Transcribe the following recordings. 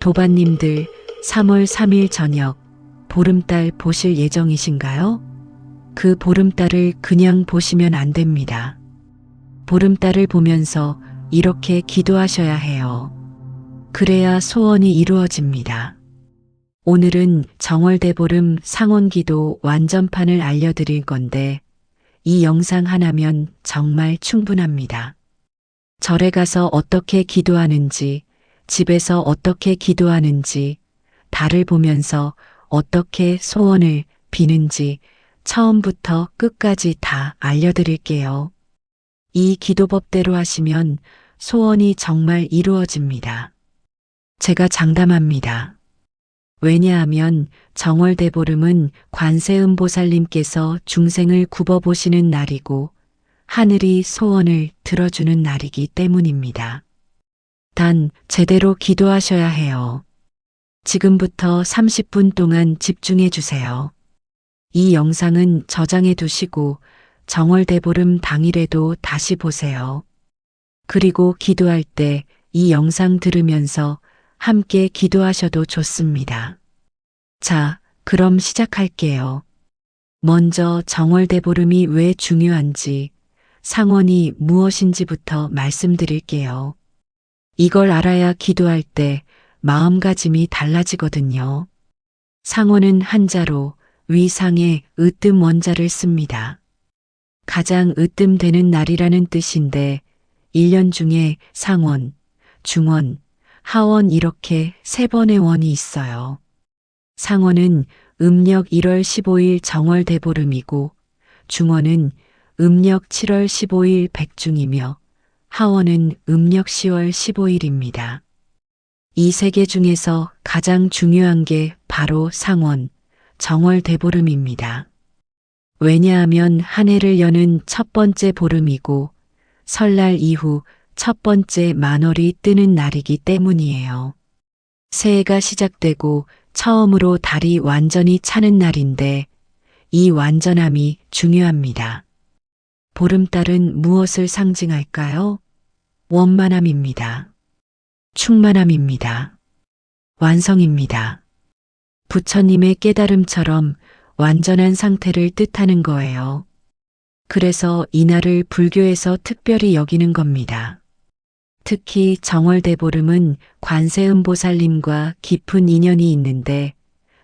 도반님들 3월 3일 저녁 보름달 보실 예정이신가요? 그 보름달을 그냥 보시면 안 됩니다. 보름달을 보면서 이렇게 기도하셔야 해요. 그래야 소원이 이루어집니다. 오늘은 정월대보름 상원기도 완전판을 알려드릴 건데 이 영상 하나면 정말 충분합니다. 절에 가서 어떻게 기도하는지, 집에서 어떻게 기도하는지, 달을 보면서 어떻게 소원을 비는지 처음부터 끝까지 다 알려드릴게요. 이 기도법대로 하시면 소원이 정말 이루어집니다. 제가 장담합니다. 왜냐하면 정월대보름은 관세음보살님께서 중생을 굽어보시는 날이고 하늘이 소원을 들어주는 날이기 때문입니다. 단 제대로 기도하셔야 해요. 지금부터 30분 동안 집중해 주세요. 이 영상은 저장해 두시고 정월대보름 당일에도 다시 보세요. 그리고 기도할 때 이 영상 들으면서 함께 기도하셔도 좋습니다. 자, 그럼 시작할게요. 먼저 정월대보름이 왜 중요한지, 상원이 무엇인지부터 말씀드릴게요. 이걸 알아야 기도할 때 마음가짐이 달라지거든요. 상원은 한자로 위상의 으뜸 원자를 씁니다. 가장 으뜸되는 날이라는 뜻인데 1년 중에 상원, 중원, 하원 이렇게 3번의 원이 있어요. 상원은 음력 1월 15일 정월대보름이고 중원은 음력 7월 15일 백중이며 하원은 음력 10월 15일입니다. 이 3개 중에서 가장 중요한 게 바로 상원, 정월대보름입니다. 왜냐하면 한 해를 여는 첫 번째 보름이고 설날 이후 첫 번째 만월이 뜨는 날이기 때문이에요. 새해가 시작되고 처음으로 달이 완전히 차는 날인데 이 완전함이 중요합니다. 보름달은 무엇을 상징할까요? 원만함입니다. 충만함입니다. 완성입니다. 부처님의 깨달음처럼 완전한 상태를 뜻하는 거예요. 그래서 이날을 불교에서 특별히 여기는 겁니다. 특히 정월대보름은 관세음보살님과 깊은 인연이 있는데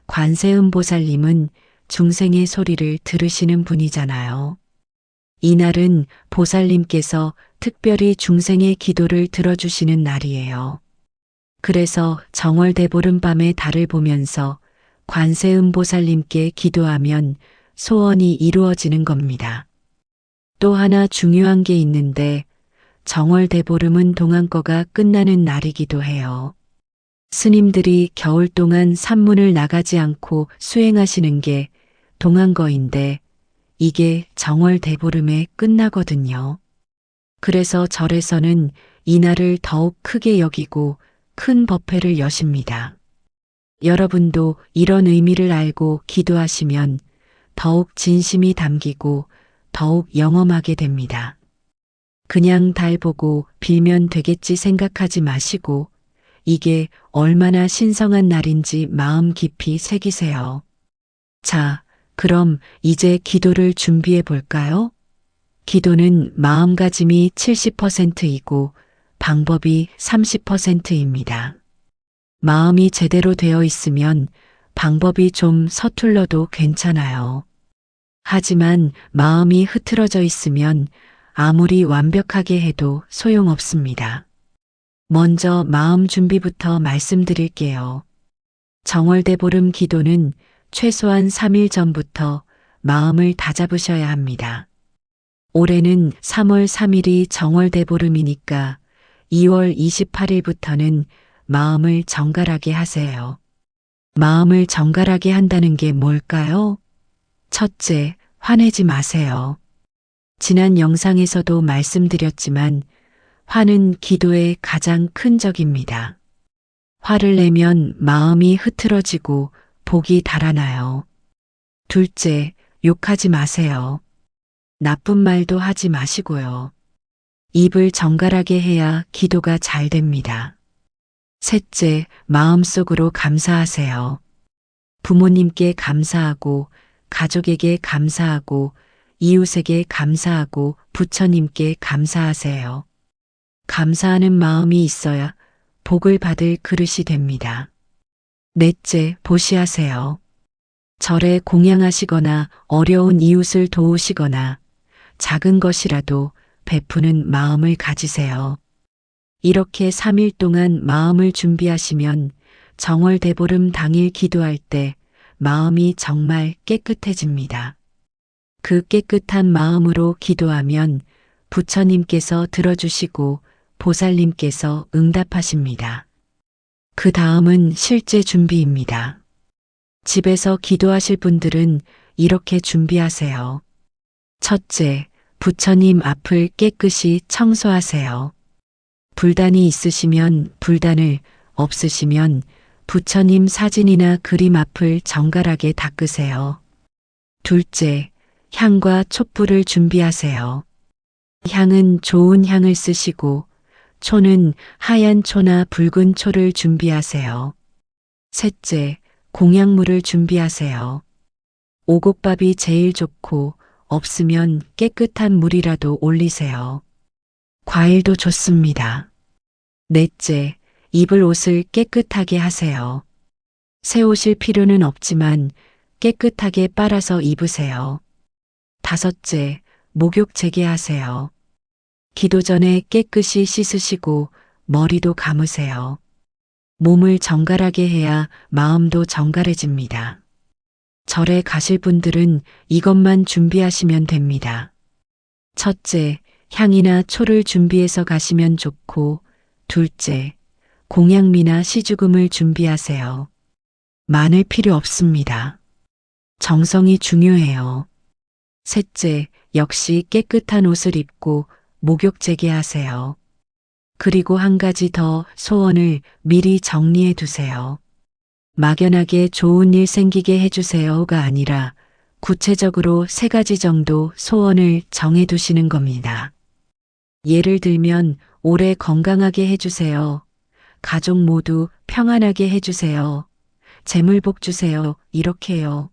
관세음보살님은 중생의 소리를 들으시는 분이잖아요. 이날은 보살님께서 특별히 중생의 기도를 들어주시는 날이에요. 그래서 정월대보름 밤에 달을 보면서 관세음보살님께 기도하면 소원이 이루어지는 겁니다. 또 하나 중요한 게 있는데 정월대보름은 동안거가 끝나는 날이기도 해요. 스님들이 겨울 동안 산문을 나가지 않고 수행하시는 게 동안거인데 이게 정월대보름에 끝나거든요. 그래서 절에서는 이날을 더욱 크게 여기고 큰 법회를 여십니다. 여러분도 이런 의미를 알고 기도하시면 더욱 진심이 담기고 더욱 영험하게 됩니다. 그냥 달 보고 빌면 되겠지 생각하지 마시고 이게 얼마나 신성한 날인지 마음 깊이 새기세요. 자, 그럼 이제 기도를 준비해 볼까요? 기도는 마음가짐이 70%이고 방법이 30%입니다. 마음이 제대로 되어 있으면 방법이 좀 서툴러도 괜찮아요. 하지만 마음이 흐트러져 있으면 아무리 완벽하게 해도 소용없습니다. 먼저 마음 준비부터 말씀드릴게요. 정월대보름 기도는 최소한 3일 전부터 마음을 다잡으셔야 합니다. 올해는 3월 3일이 정월대보름이니까 2월 28일부터는 마음을 정갈하게 하세요. 마음을 정갈하게 한다는 게 뭘까요? 첫째, 화내지 마세요. 지난 영상에서도 말씀드렸지만 화는 기도의 가장 큰 적입니다. 화를 내면 마음이 흐트러지고 복이 달아나요. 둘째, 욕하지 마세요. 나쁜 말도 하지 마시고요. 입을 정갈하게 해야 기도가 잘 됩니다. 셋째, 마음속으로 감사하세요. 부모님께 감사하고, 가족에게 감사하고, 이웃에게 감사하고, 부처님께 감사하세요. 감사하는 마음이 있어야 복을 받을 그릇이 됩니다. 넷째, 보시하세요. 절에 공양하시거나 어려운 이웃을 도우시거나 작은 것이라도 베푸는 마음을 가지세요. 이렇게 3일 동안 마음을 준비하시면 정월대보름 당일 기도할 때 마음이 정말 깨끗해집니다. 그 깨끗한 마음으로 기도하면 부처님께서 들어주시고 보살님께서 응답하십니다. 그 다음은 실제 준비입니다. 집에서 기도하실 분들은 이렇게 준비하세요. 첫째, 부처님 앞을 깨끗이 청소하세요. 불단이 있으시면 불단을, 없으시면 부처님 사진이나 그림 앞을 정갈하게 닦으세요. 둘째, 향과 촛불을 준비하세요. 향은 좋은 향을 쓰시고 초는 하얀 초나 붉은 초를 준비하세요. 셋째, 공양물을 준비하세요. 오곡밥이 제일 좋고 없으면 깨끗한 물이라도 올리세요. 과일도 좋습니다. 넷째, 입을 옷을 깨끗하게 하세요. 새 옷일 필요는 없지만 깨끗하게 빨아서 입으세요. 다섯째, 목욕 재개하세요. 기도 전에 깨끗이 씻으시고 머리도 감으세요. 몸을 정갈하게 해야 마음도 정갈해집니다. 절에 가실 분들은 이것만 준비하시면 됩니다. 첫째, 향이나 초를 준비해서 가시면 좋고, 둘째, 공양미나 시주금을 준비하세요. 많을 필요 없습니다. 정성이 중요해요. 셋째, 역시 깨끗한 옷을 입고 목욕 재개하세요. 그리고 한 가지 더 소원을 미리 정리해 두세요. 막연하게 좋은 일 생기게 해주세요가 아니라 구체적으로 3가지 정도 소원을 정해 두시는 겁니다. 예를 들면 올해 건강하게 해주세요. 가족 모두 평안하게 해주세요. 재물복 주세요. 이렇게요.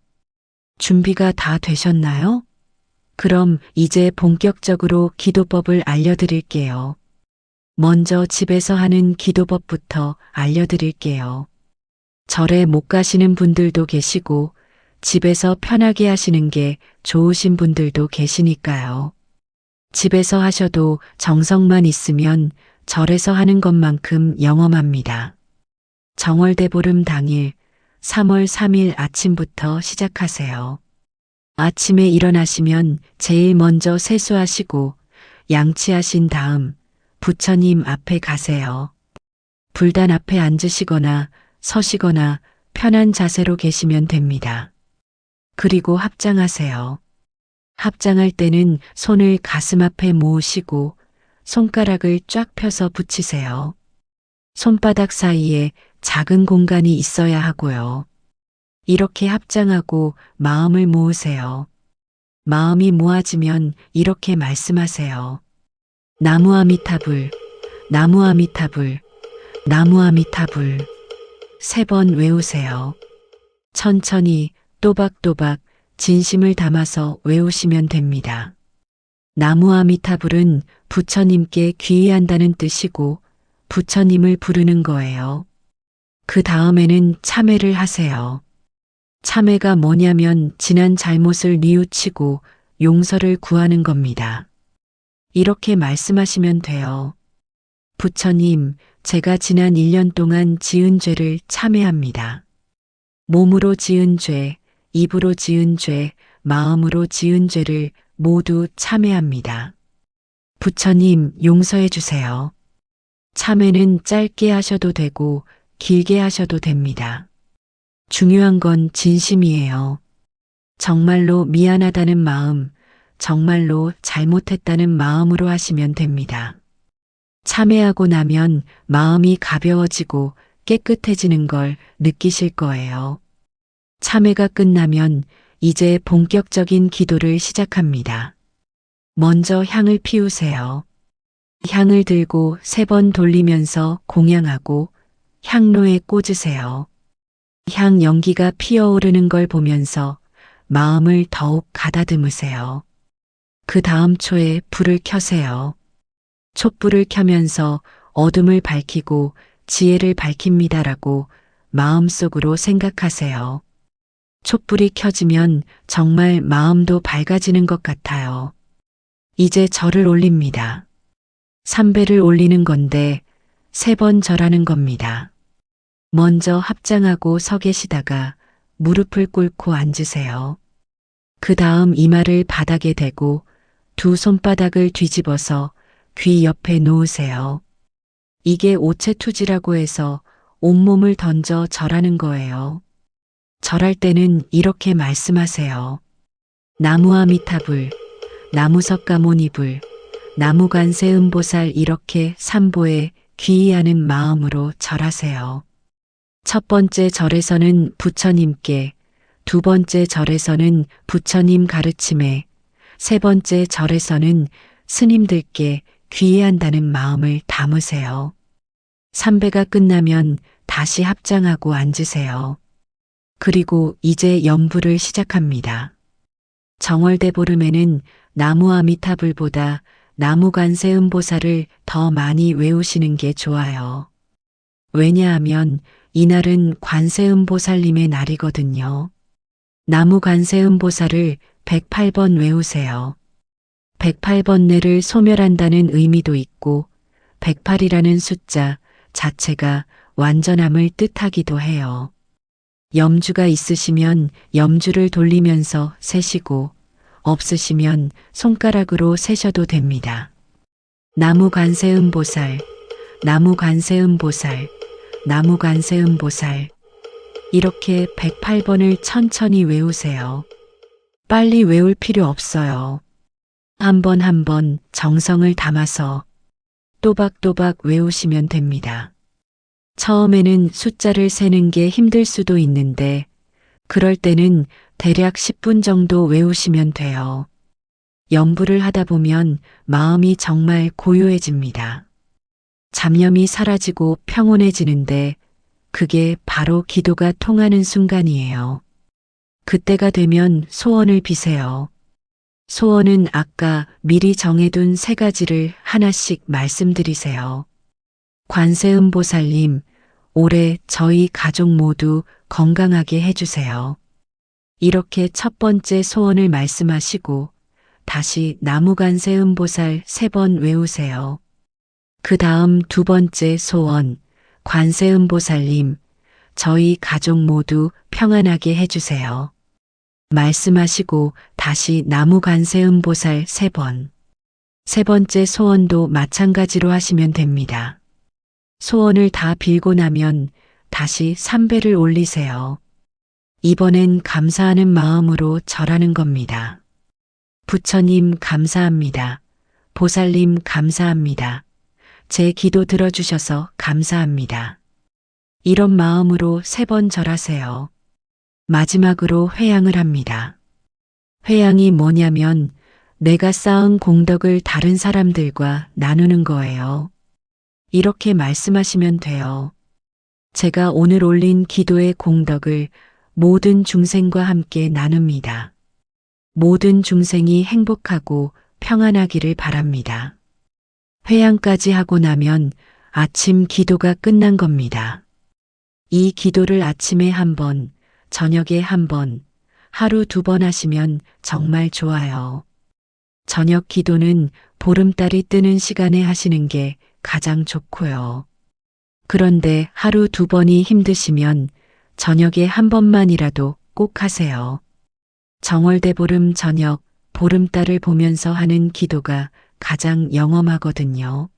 준비가 다 되셨나요? 그럼 이제 본격적으로 기도법을 알려드릴게요. 먼저 집에서 하는 기도법부터 알려드릴게요. 절에 못 가시는 분들도 계시고 집에서 편하게 하시는 게 좋으신 분들도 계시니까요. 집에서 하셔도 정성만 있으면 절에서 하는 것만큼 영험합니다. 정월대보름 당일 3월 3일 아침부터 시작하세요. 아침에 일어나시면 제일 먼저 세수하시고 양치하신 다음 부처님 앞에 가세요. 불단 앞에 앉으시거나 서시거나 편한 자세로 계시면 됩니다. 그리고 합장하세요. 합장할 때는 손을 가슴 앞에 모으시고 손가락을 쫙 펴서 붙이세요. 손바닥 사이에 작은 공간이 있어야 하고요. 이렇게 합장하고 마음을 모으세요. 마음이 모아지면 이렇게 말씀하세요. 나무 아미타불, 나무 아미타불, 나무 아미타불. 3번 외우세요. 천천히 또박또박 진심을 담아서 외우시면 됩니다. 나무 아미타불은 부처님께 귀의한다는 뜻이고 부처님을 부르는 거예요. 그 다음에는 참회를 하세요. 참회가 뭐냐면 지난 잘못을 뉘우치고 용서를 구하는 겁니다. 이렇게 말씀하시면 돼요. 부처님, 제가 지난 1년 동안 지은 죄를 참회합니다. 몸으로 지은 죄, 입으로 지은 죄, 마음으로 지은 죄를 모두 참회합니다. 부처님, 용서해 주세요. 참회는 짧게 하셔도 되고 길게 하셔도 됩니다. 중요한 건 진심이에요. 정말로 미안하다는 마음, 정말로 잘못했다는 마음으로 하시면 됩니다. 참회하고 나면 마음이 가벼워지고 깨끗해지는 걸 느끼실 거예요. 참회가 끝나면 이제 본격적인 기도를 시작합니다. 먼저 향을 피우세요. 향을 들고 3번 돌리면서 공양하고 향로에 꽂으세요. 향 연기가 피어오르는 걸 보면서 마음을 더욱 가다듬으세요. 그 다음 초에 불을 켜세요. 촛불을 켜면서 어둠을 밝히고 지혜를 밝힙니다라고 마음속으로 생각하세요. 촛불이 켜지면 정말 마음도 밝아지는 것 같아요. 이제 절을 올립니다. 3배를 올리는 건데 3번 절하는 겁니다. 먼저 합장하고 서 계시다가 무릎을 꿇고 앉으세요. 그 다음 이마를 바닥에 대고 두 손바닥을 뒤집어서 귀 옆에 놓으세요. 이게 오체투지라고 해서 온몸을 던져 절하는 거예요. 절할 때는 이렇게 말씀하세요. 나무아미타불, 나무석가모니불, 나무관세음보살 이렇게 3보에 귀의하는 마음으로 절하세요. 첫 번째 절에서는 부처님께, 두 번째 절에서는 부처님 가르침에, 세 번째 절에서는 스님들께 귀의한다는 마음을 담으세요. 3배가 끝나면 다시 합장하고 앉으세요. 그리고 이제 연부를 시작합니다. 정월대 보름에는 나무아미타불보다 나무관세음보살을 더 많이 외우시는 게 좋아요. 왜냐하면 이날은 관세음보살님의 날이거든요. 나무관세음보살을 108번 외우세요. 108번뇌를 소멸한다는 의미도 있고 108이라는 숫자 자체가 완전함을 뜻하기도 해요. 염주가 있으시면 염주를 돌리면서 세시고 없으시면 손가락으로 세셔도 됩니다. 나무관세음보살, 나무관세음보살, 나무관세음보살 이렇게 108번을 천천히 외우세요. 빨리 외울 필요 없어요. 한 번 한 번 정성을 담아서 또박또박 외우시면 됩니다. 처음에는 숫자를 세는 게 힘들 수도 있는데 그럴 때는 대략 10분 정도 외우시면 돼요. 연부를 하다 보면 마음이 정말 고요해집니다. 잡념이 사라지고 평온해지는데 그게 바로 기도가 통하는 순간이에요. 그때가 되면 소원을 비세요. 소원은 아까 미리 정해둔 3가지를 하나씩 말씀드리세요. 관세음보살님, 올해 저희 가족 모두 건강하게 해주세요. 이렇게 첫 번째 소원을 말씀하시고 다시 나무관세음보살 3번 외우세요. 그 다음 두 번째 소원, 관세음보살님, 저희 가족 모두 평안하게 해주세요. 말씀하시고 다시 나무관세음보살 3번. 세 번째 소원도 마찬가지로 하시면 됩니다. 소원을 다 빌고 나면 다시 3배를 올리세요. 이번엔 감사하는 마음으로 절하는 겁니다. 부처님 감사합니다. 보살님 감사합니다. 제 기도 들어주셔서 감사합니다. 이런 마음으로 3번 절하세요. 마지막으로 회향을 합니다. 회향이 뭐냐면 내가 쌓은 공덕을 다른 사람들과 나누는 거예요. 이렇게 말씀하시면 돼요. 제가 오늘 올린 기도의 공덕을 모든 중생과 함께 나눕니다. 모든 중생이 행복하고 평안하기를 바랍니다. 회향까지 하고 나면 아침 기도가 끝난 겁니다. 이 기도를 아침에 1번, 저녁에 1번, 하루 2번 하시면 정말 좋아요. 저녁 기도는 보름달이 뜨는 시간에 하시는 게 가장 좋고요. 그런데 하루 2번이 힘드시면 저녁에 1번만이라도 꼭 하세요. 정월대보름 저녁 보름달을 보면서 하는 기도가 가장 영험하거든요.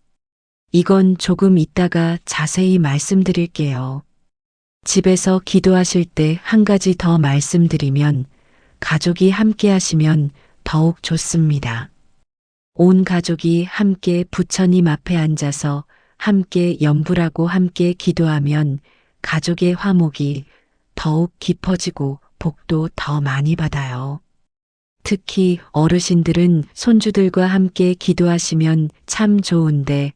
이건 조금 이따가 자세히 말씀드릴게요. 집에서 기도하실 때 한 가지 더 말씀드리면 가족이 함께 하시면 더욱 좋습니다. 온 가족이 함께 부처님 앞에 앉아서 함께 연불하고 함께 기도하면 가족의 화목이 더욱 깊어지고 복도 더 많이 받아요. 특히 어르신들은 손주들과 함께 기도하시면 참 좋은데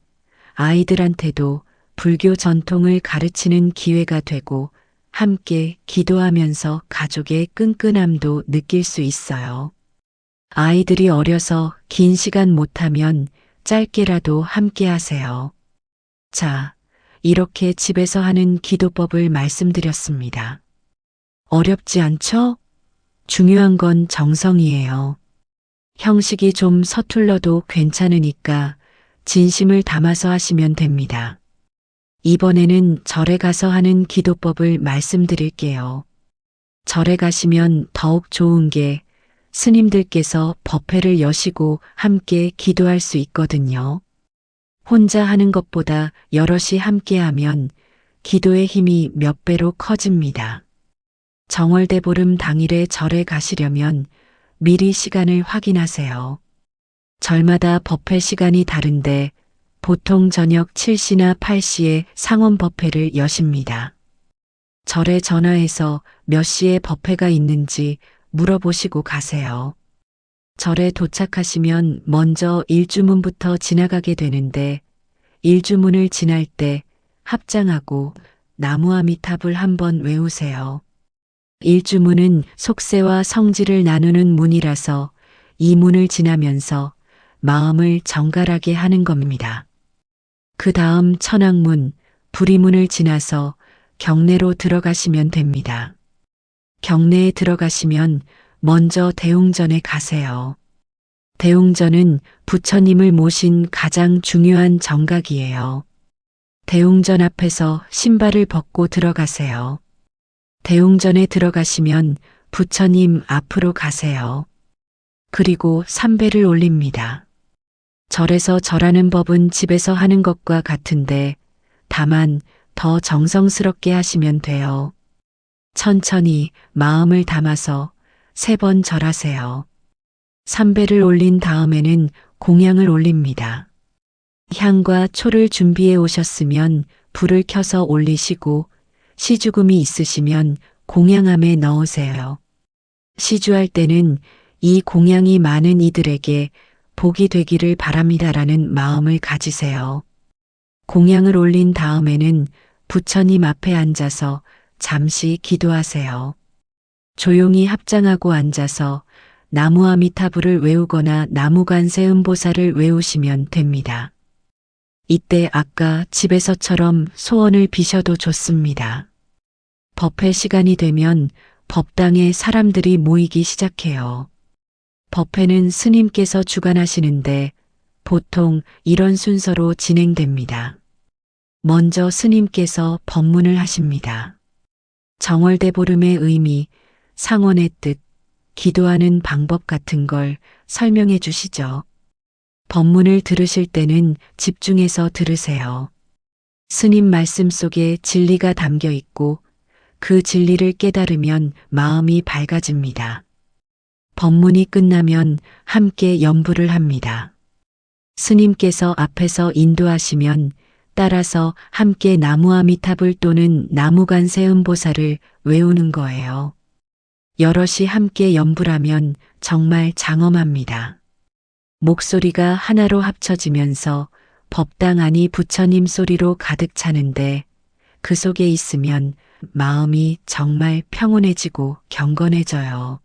아이들한테도 불교 전통을 가르치는 기회가 되고 함께 기도하면서 가족의 끈끈함도 느낄 수 있어요. 아이들이 어려서 긴 시간 못하면 짧게라도 함께 하세요. 자, 이렇게 집에서 하는 기도법을 말씀드렸습니다. 어렵지 않죠? 중요한 건 정성이에요. 형식이 좀 서툴러도 괜찮으니까 진심을 담아서 하시면 됩니다. 이번에는 절에 가서 하는 기도법을 말씀드릴게요. 절에 가시면 더욱 좋은 게 스님들께서 법회를 여시고 함께 기도할 수 있거든요. 혼자 하는 것보다 여럿이 함께하면 기도의 힘이 몇 배로 커집니다. 정월대보름 당일에 절에 가시려면 미리 시간을 확인하세요. 절마다 법회 시간이 다른데 보통 저녁 7시나 8시에 상원 법회를 여십니다. 절에 전화해서 몇 시에 법회가 있는지 물어보시고 가세요. 절에 도착하시면 먼저 일주문부터 지나가게 되는데 일주문을 지날 때 합장하고 나무아미탑을 한번 외우세요. 일주문은 속세와 성질을 나누는 문이라서 이 문을 지나면서 마음을 정갈하게 하는 겁니다. 그 다음 천왕문, 불의문을 지나서 경내로 들어가시면 됩니다. 경내에 들어가시면 먼저 대웅전에 가세요. 대웅전은 부처님을 모신 가장 중요한 정각이에요. 대웅전 앞에서 신발을 벗고 들어가세요. 대웅전에 들어가시면 부처님 앞으로 가세요. 그리고 삼배를 올립니다. 절에서 절하는 법은 집에서 하는 것과 같은데 다만 더 정성스럽게 하시면 돼요. 천천히 마음을 담아서 3번 절하세요. 삼배를 올린 다음에는 공양을 올립니다. 향과 초를 준비해 오셨으면 불을 켜서 올리시고 시주금이 있으시면 공양함에 넣으세요. 시주할 때는 이 공양이 많은 이들에게 복이 되기를 바랍니다라는 마음을 가지세요. 공양을 올린 다음에는 부처님 앞에 앉아서 잠시 기도하세요. 조용히 합장하고 앉아서 나무아미타불을 외우거나 나무관세음보살을 외우시면 됩니다. 이때 아까 집에서처럼 소원을 비셔도 좋습니다. 법회 시간이 되면 법당에 사람들이 모이기 시작해요. 법회는 스님께서 주관하시는데 보통 이런 순서로 진행됩니다. 먼저 스님께서 법문을 하십니다. 정월대보름의 의미, 상원의 뜻, 기도하는 방법 같은 걸 설명해 주시죠. 법문을 들으실 때는 집중해서 들으세요. 스님 말씀 속에 진리가 담겨 있고 그 진리를 깨달으면 마음이 밝아집니다. 법문이 끝나면 함께 연부를 합니다. 스님께서 앞에서 인도하시면 따라서 함께 나무아미타불 또는 나무관세음보살을 외우는 거예요. 여럿이 함께 연부하면 정말 장엄합니다. 목소리가 하나로 합쳐지면서 법당 안이 부처님 소리로 가득 차는데 그 속에 있으면 마음이 정말 평온해지고 경건해져요.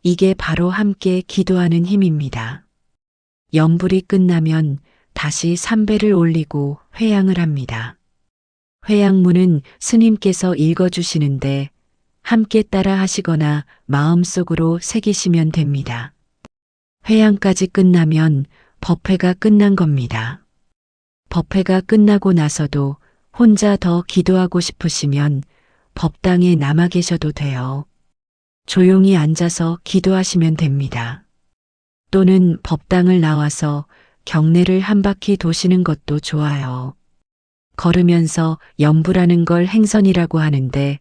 이게 바로 함께 기도하는 힘입니다. 연불이 끝나면 다시 삼배를 올리고 회향을 합니다. 회향문은 스님께서 읽어주시는데 함께 따라 하시거나 마음속으로 새기시면 됩니다. 회향까지 끝나면 법회가 끝난 겁니다. 법회가 끝나고 나서도 혼자 더 기도하고 싶으시면 법당에 남아 계셔도 돼요. 조용히 앉아서 기도하시면 됩니다. 또는 법당을 나와서 경내를 한 바퀴 도시는 것도 좋아요. 걸으면서 연부라는 걸 행선이라고 하는데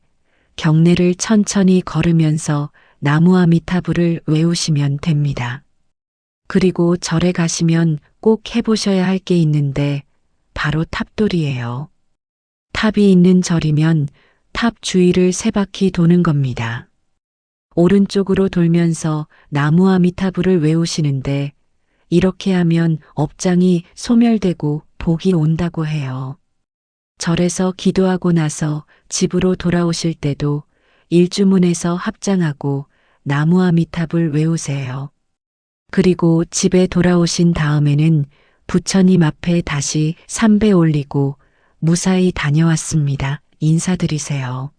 경내를 천천히 걸으면서 나무아미타불을 외우시면 됩니다. 그리고 절에 가시면 꼭 해보셔야 할 게 있는데 바로 탑돌이에요. 탑이 있는 절이면 탑 주위를 3바퀴 도는 겁니다. 오른쪽으로 돌면서 나무아미타불을 외우시는데 이렇게 하면 업장이 소멸되고 복이 온다고 해요. 절에서 기도하고 나서 집으로 돌아오실 때도 일주문에서 합장하고 나무아미탑을 외우세요. 그리고 집에 돌아오신 다음에는 부처님 앞에 다시 삼배 올리고 무사히 다녀왔습니다. 인사드리세요.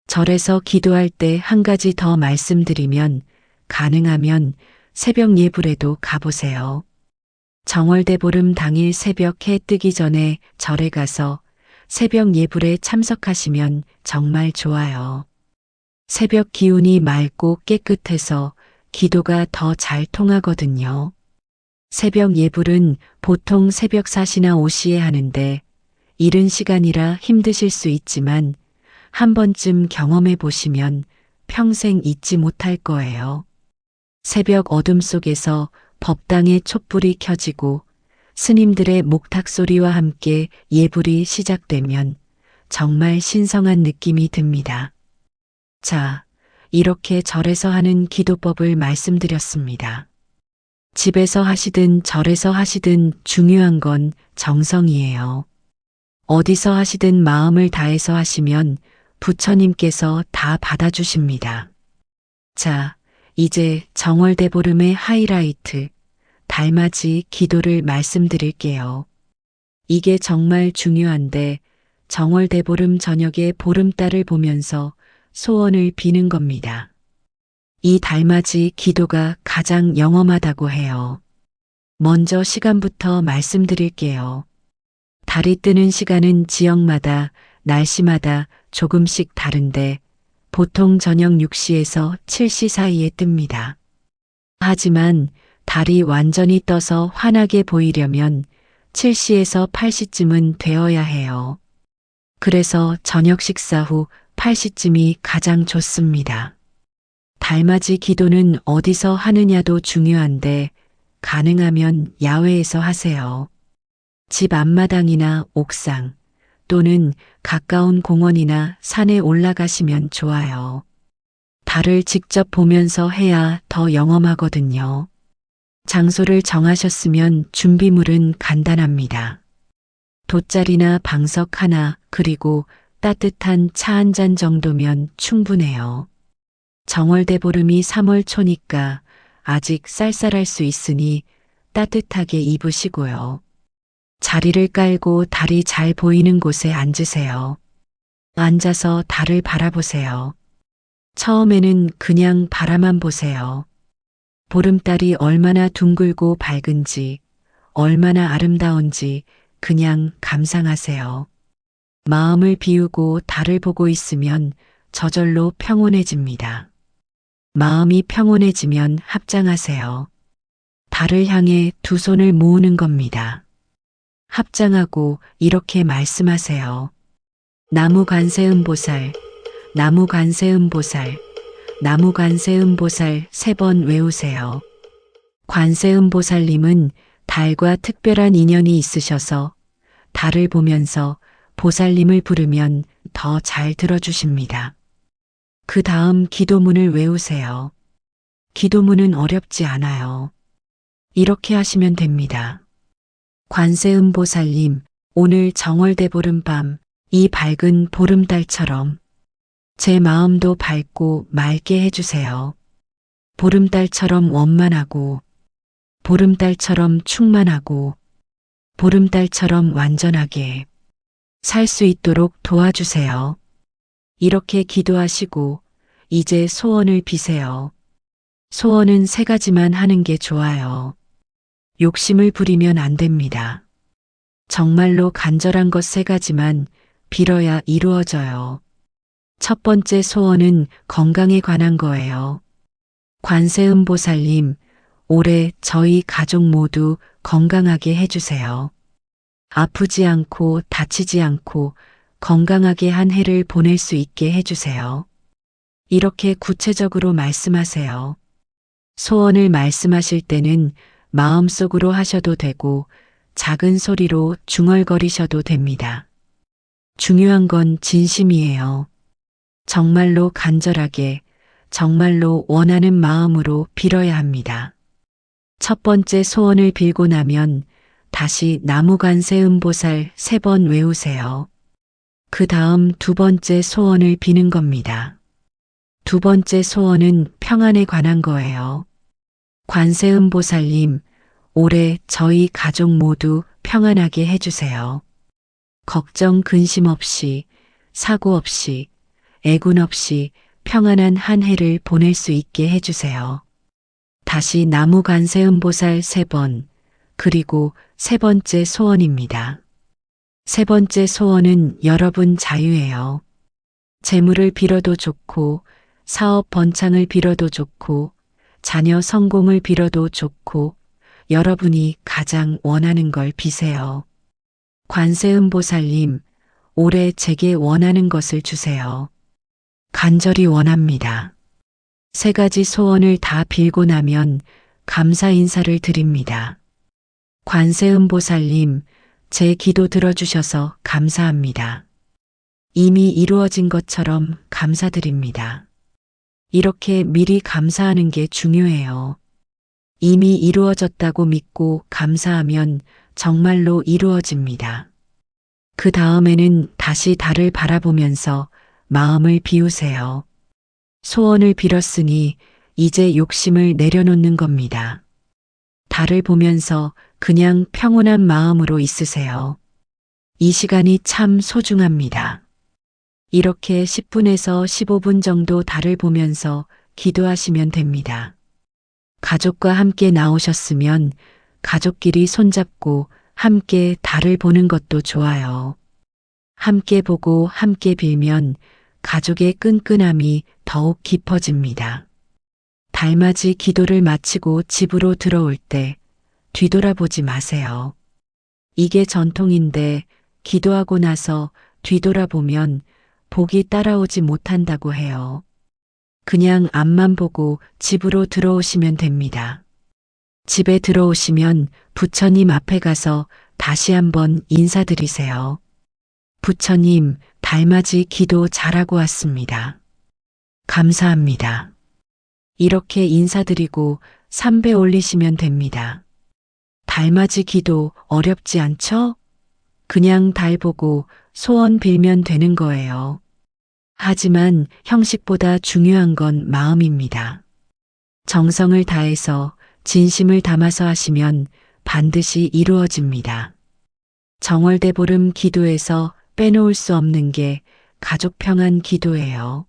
절에서 기도할 때 한 가지 더 말씀드리면 가능하면 새벽 예불에도 가보세요. 정월대보름 당일 새벽 해 뜨기 전에 절에 가서 새벽 예불에 참석하시면 정말 좋아요. 새벽 기운이 맑고 깨끗해서 기도가 더 잘 통하거든요. 새벽 예불은 보통 새벽 4시나 5시에 하는데 이른 시간이라 힘드실 수 있지만 한 번쯤 경험해 보시면 평생 잊지 못할 거예요. 새벽 어둠 속에서 법당의 촛불이 켜지고 스님들의 목탁 소리와 함께 예불이 시작되면 정말 신성한 느낌이 듭니다. 자, 이렇게 절에서 하는 기도법을 말씀드렸습니다. 집에서 하시든 절에서 하시든 중요한 건 정성이에요. 어디서 하시든 마음을 다해서 하시면 부처님께서 다 받아주십니다. 자, 이제 정월대보름의 하이라이트, 달맞이 기도를 말씀드릴게요. 이게 정말 중요한데 정월대보름 저녁에 보름달을 보면서 소원을 비는 겁니다. 이 달맞이 기도가 가장 영험하다고 해요. 먼저 시간부터 말씀드릴게요. 달이 뜨는 시간은 지역마다, 날씨마다 조금씩 다른데 보통 저녁 6시에서 7시 사이에 뜹니다. 하지만 달이 완전히 떠서 환하게 보이려면 7시에서 8시쯤은 되어야 해요. 그래서 저녁 식사 후 8시쯤이 가장 좋습니다. 달맞이 기도는 어디서 하느냐도 중요한데 가능하면 야외에서 하세요. 집 앞마당이나 옥상 또는 가까운 공원이나 산에 올라가시면 좋아요. 달을 직접 보면서 해야 더 영험하거든요. 장소를 정하셨으면 준비물은 간단합니다. 돗자리나 방석 하나 그리고 따뜻한 차 한 잔 정도면 충분해요. 정월대보름이 3월 초니까 아직 쌀쌀할 수 있으니 따뜻하게 입으시고요. 자리를 깔고 달이 잘 보이는 곳에 앉으세요. 앉아서 달을 바라보세요. 처음에는 그냥 바라만 보세요. 보름달이 얼마나 둥글고 밝은지, 얼마나 아름다운지 그냥 감상하세요. 마음을 비우고 달을 보고 있으면 저절로 평온해집니다. 마음이 평온해지면 합장하세요. 달을 향해 두 손을 모으는 겁니다. 합장하고 이렇게 말씀하세요. 나무관세음보살, 나무관세음보살, 나무관세음보살 3번 외우세요. 관세음보살님은 달과 특별한 인연이 있으셔서 달을 보면서 보살님을 부르면 더 잘 들어주십니다. 그 다음 기도문을 외우세요. 기도문은 어렵지 않아요. 이렇게 하시면 됩니다. 관세음보살님, 오늘 정월대보름 밤 이 밝은 보름달처럼 제 마음도 밝고 맑게 해주세요. 보름달처럼 원만하고, 보름달처럼 충만하고, 보름달처럼 완전하게 살 수 있도록 도와주세요. 이렇게 기도하시고 이제 소원을 비세요. 소원은 3가지만 하는 게 좋아요. 욕심을 부리면 안 됩니다. 정말로 간절한 것 3가지만 빌어야 이루어져요. 첫 번째 소원은 건강에 관한 거예요. 관세음보살님, 올해 저희 가족 모두 건강하게 해주세요. 아프지 않고 다치지 않고 건강하게 한 해를 보낼 수 있게 해주세요. 이렇게 구체적으로 말씀하세요. 소원을 말씀하실 때는 마음속으로 하셔도 되고 작은 소리로 중얼거리셔도 됩니다. 중요한 건 진심이에요. 정말로 간절하게, 정말로 원하는 마음으로 빌어야 합니다. 첫 번째 소원을 빌고 나면 다시 나무관세음보살 3번 외우세요. 그 다음 두 번째 소원을 비는 겁니다. 두 번째 소원은 평안에 관한 거예요. 관세음보살님, 올해 저희 가족 모두 평안하게 해주세요. 걱정 근심 없이, 사고 없이, 애군 없이 평안한 한 해를 보낼 수 있게 해주세요. 다시 나무 관세음보살 3번, 그리고 세 번째 소원입니다. 세 번째 소원은 여러분 자유예요. 재물을 빌어도 좋고, 사업 번창을 빌어도 좋고, 자녀 성공을 빌어도 좋고, 여러분이 가장 원하는 걸 비세요. 관세음보살님, 올해 제게 원하는 것을 주세요. 간절히 원합니다. 세 가지 소원을 다 빌고 나면 감사 인사를 드립니다. 관세음보살님, 제 기도 들어주셔서 감사합니다. 이미 이루어진 것처럼 감사드립니다. 이렇게 미리 감사하는 게 중요해요. 이미 이루어졌다고 믿고 감사하면 정말로 이루어집니다. 그 다음에는 다시 달을 바라보면서 마음을 비우세요. 소원을 빌었으니 이제 욕심을 내려놓는 겁니다. 달을 보면서 그냥 평온한 마음으로 있으세요. 이 시간이 참 소중합니다. 이렇게 10분에서 15분 정도 달을 보면서 기도하시면 됩니다. 가족과 함께 나오셨으면 가족끼리 손잡고 함께 달을 보는 것도 좋아요. 함께 보고 함께 빌면 가족의 끈끈함이 더욱 깊어집니다. 달맞이 기도를 마치고 집으로 들어올 때 뒤돌아보지 마세요. 이게 전통인데 기도하고 나서 뒤돌아보면 복이 따라오지 못한다고 해요. 그냥 앞만 보고 집으로 들어오시면 됩니다. 집에 들어오시면 부처님 앞에 가서 다시 한번 인사드리세요. 부처님, 달맞이 기도 잘하고 왔습니다. 감사합니다. 이렇게 인사드리고 3배 올리시면 됩니다. 달맞이 기도 어렵지 않죠? 그냥 달 보고 소원 빌면 되는 거예요. 하지만 형식보다 중요한 건 마음입니다. 정성을 다해서 진심을 담아서 하시면 반드시 이루어집니다. 정월대보름 기도에서 빼놓을 수 없는 게 가족 평안 기도예요.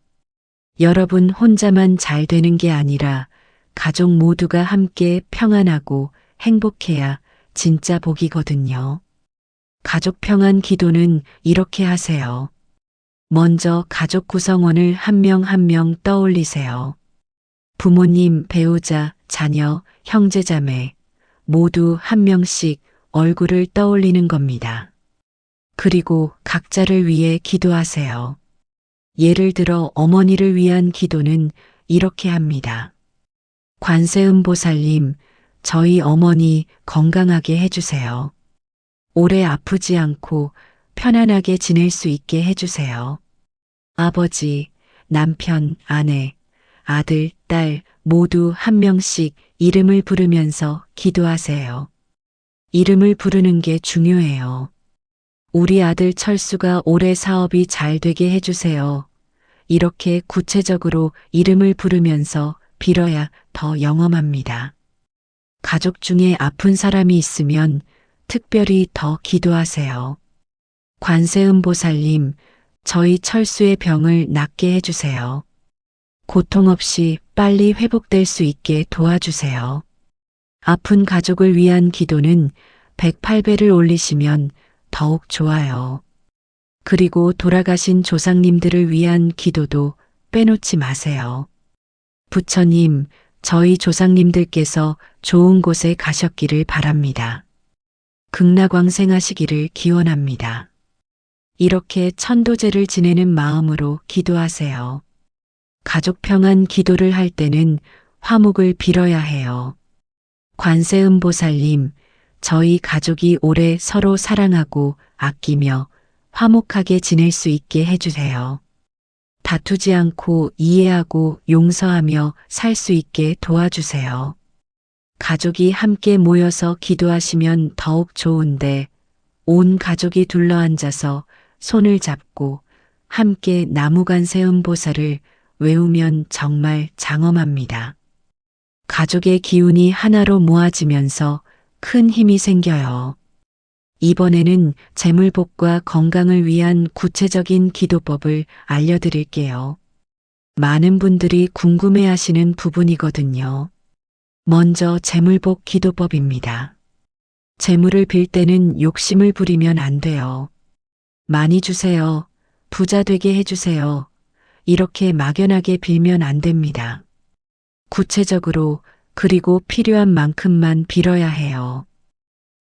여러분 혼자만 잘 되는 게 아니라 가족 모두가 함께 평안하고 행복해야 진짜 복이거든요. 가족 평안 기도는 이렇게 하세요. 먼저 가족 구성원을 한 명 한 명 떠올리세요. 부모님, 배우자, 자녀, 형제자매 모두 한 명씩 얼굴을 떠올리는 겁니다. 그리고 각자를 위해 기도하세요. 예를 들어 어머니를 위한 기도는 이렇게 합니다. 관세음보살님, 저희 어머니 건강하게 해주세요. 오래 아프지 않고 편안하게 지낼 수 있게 해주세요. 아버지, 남편, 아내, 아들, 딸 모두 한 명씩 이름을 부르면서 기도하세요. 이름을 부르는 게 중요해요. 우리 아들 철수가 올해 사업이 잘 되게 해주세요. 이렇게 구체적으로 이름을 부르면서 빌어야 더 영험합니다. 가족 중에 아픈 사람이 있으면 특별히 더 기도하세요. 관세음보살님, 저희 철수의 병을 낫게 해주세요. 고통 없이 빨리 회복될 수 있게 도와주세요. 아픈 가족을 위한 기도는 108배를 올리시면 더욱 좋아요. 그리고 돌아가신 조상님들을 위한 기도도 빼놓지 마세요. 부처님, 저희 조상님들께서 좋은 곳에 가셨기를 바랍니다. 극락왕생하시기를 기원합니다. 이렇게 천도제를 지내는 마음으로 기도하세요. 가족 평안 기도를 할 때는 화목을 빌어야 해요. 관세음보살님, 저희 가족이 올해 서로 사랑하고 아끼며 화목하게 지낼 수 있게 해주세요. 다투지 않고 이해하고 용서하며 살 수 있게 도와주세요. 가족이 함께 모여서 기도하시면 더욱 좋은데 온 가족이 둘러앉아서 손을 잡고 함께 나무관세음보살을 외우면 정말 장엄합니다. 가족의 기운이 하나로 모아지면서 큰 힘이 생겨요. 이번에는 재물복과 건강을 위한 구체적인 기도법을 알려드릴게요. 많은 분들이 궁금해하시는 부분이거든요. 먼저 재물복 기도법입니다. 재물을 빌 때는 욕심을 부리면 안 돼요. 많이 주세요. 부자 되게 해주세요. 이렇게 막연하게 빌면 안 됩니다. 구체적으로 그리고 필요한 만큼만 빌어야 해요.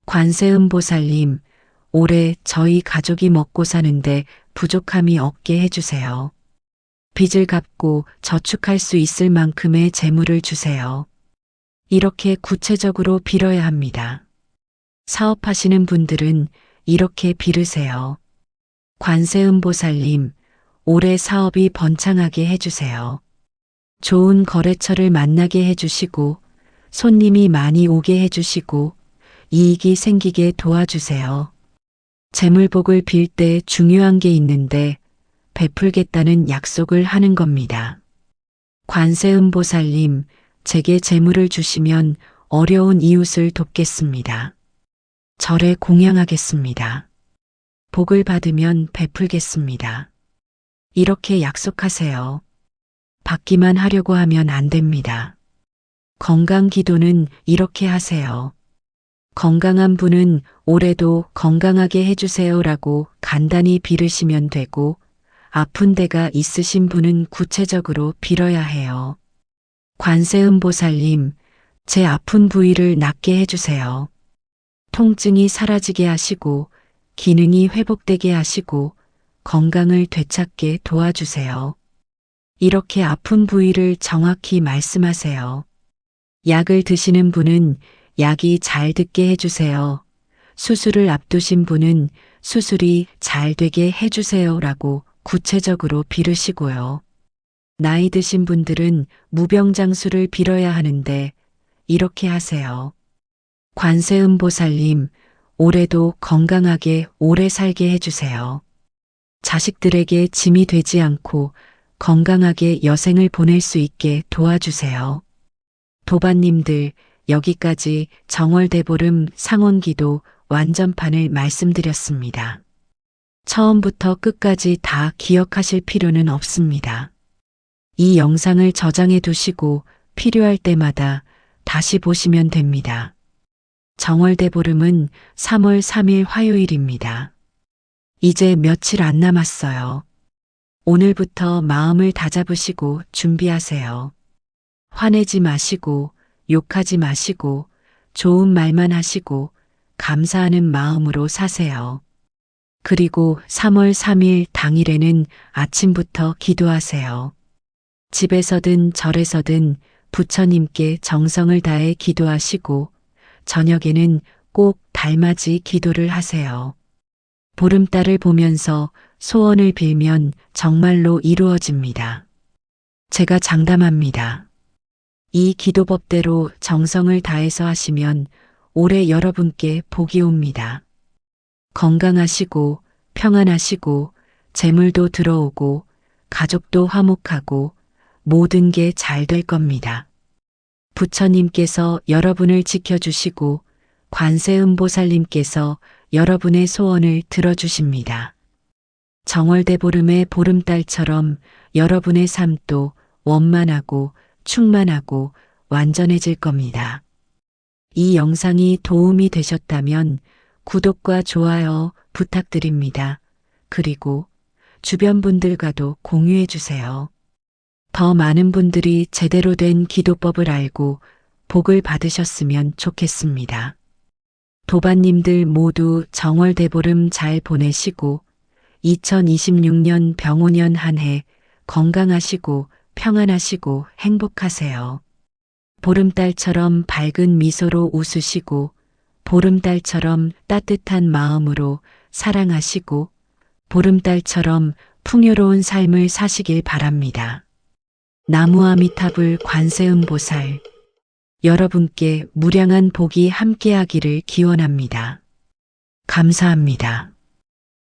관세음보살님, 올해 저희 가족이 먹고 사는데 부족함이 없게 해주세요. 빚을 갚고 저축할 수 있을 만큼의 재물을 주세요. 이렇게 구체적으로 빌어야 합니다. 사업하시는 분들은 이렇게 빌으세요. 관세음보살님, 올해 사업이 번창하게 해주세요. 좋은 거래처를 만나게 해주시고, 손님이 많이 오게 해주시고, 이익이 생기게 도와주세요. 재물복을 빌 때 중요한 게 있는데, 베풀겠다는 약속을 하는 겁니다. 관세음보살님, 제게 재물을 주시면 어려운 이웃을 돕겠습니다. 절에 공양하겠습니다. 복을 받으면 베풀겠습니다. 이렇게 약속하세요. 받기만 하려고 하면 안 됩니다. 건강 기도는 이렇게 하세요. 건강한 분은 올해도 건강하게 해주세요라고 간단히 빌으시면 되고, 아픈 데가 있으신 분은 구체적으로 빌어야 해요. 관세음보살님, 제 아픈 부위를 낫게 해주세요. 통증이 사라지게 하시고, 기능이 회복되게 하시고, 건강을 되찾게 도와주세요. 이렇게 아픈 부위를 정확히 말씀하세요. 약을 드시는 분은 약이 잘 듣게 해주세요. 수술을 앞두신 분은 수술이 잘 되게 해주세요라고 구체적으로 빌으시고요. 나이 드신 분들은 무병장수를 빌어야 하는데 이렇게 하세요. 관세음보살님, 올해도 건강하게 오래 살게 해주세요. 자식들에게 짐이 되지 않고 건강하게 여생을 보낼 수 있게 도와주세요. 도반님들, 여기까지 정월대보름 상원기도 완전판을 말씀드렸습니다. 처음부터 끝까지 다 기억하실 필요는 없습니다. 이 영상을 저장해 두시고 필요할 때마다 다시 보시면 됩니다. 정월대보름은 3월 3일 화요일입니다. 이제 며칠 안 남았어요. 오늘부터 마음을 다잡으시고 준비하세요. 화내지 마시고 욕하지 마시고 좋은 말만 하시고 감사하는 마음으로 사세요. 그리고 3월 3일 당일에는 아침부터 기도하세요. 집에서든 절에서든 부처님께 정성을 다해 기도하시고 저녁에는 꼭 달맞이 기도를 하세요. 보름달을 보면서 소원을 빌면 정말로 이루어집니다. 제가 장담합니다. 이 기도법대로 정성을 다해서 하시면 올해 여러분께 복이 옵니다. 건강하시고 평안하시고 재물도 들어오고 가족도 화목하고 모든 게 잘 될 겁니다. 부처님께서 여러분을 지켜주시고 관세음보살님께서 여러분의 소원을 들어주십니다. 정월대보름의 보름달처럼 여러분의 삶도 원만하고 충만하고 완전해질 겁니다. 이 영상이 도움이 되셨다면 구독과 좋아요 부탁드립니다. 그리고 주변 분들과도 공유해 주세요. 더 많은 분들이 제대로 된 기도법을 알고 복을 받으셨으면 좋겠습니다. 도반님들 모두 정월대보름 잘 보내시고 2026년 병오년 한 해 건강하시고 평안하시고 행복하세요. 보름달처럼 밝은 미소로 웃으시고 보름달처럼 따뜻한 마음으로 사랑하시고 보름달처럼 풍요로운 삶을 사시길 바랍니다. 나무아미타불 관세음보살, 여러분께 무량한 복이 함께하기를 기원합니다. 감사합니다.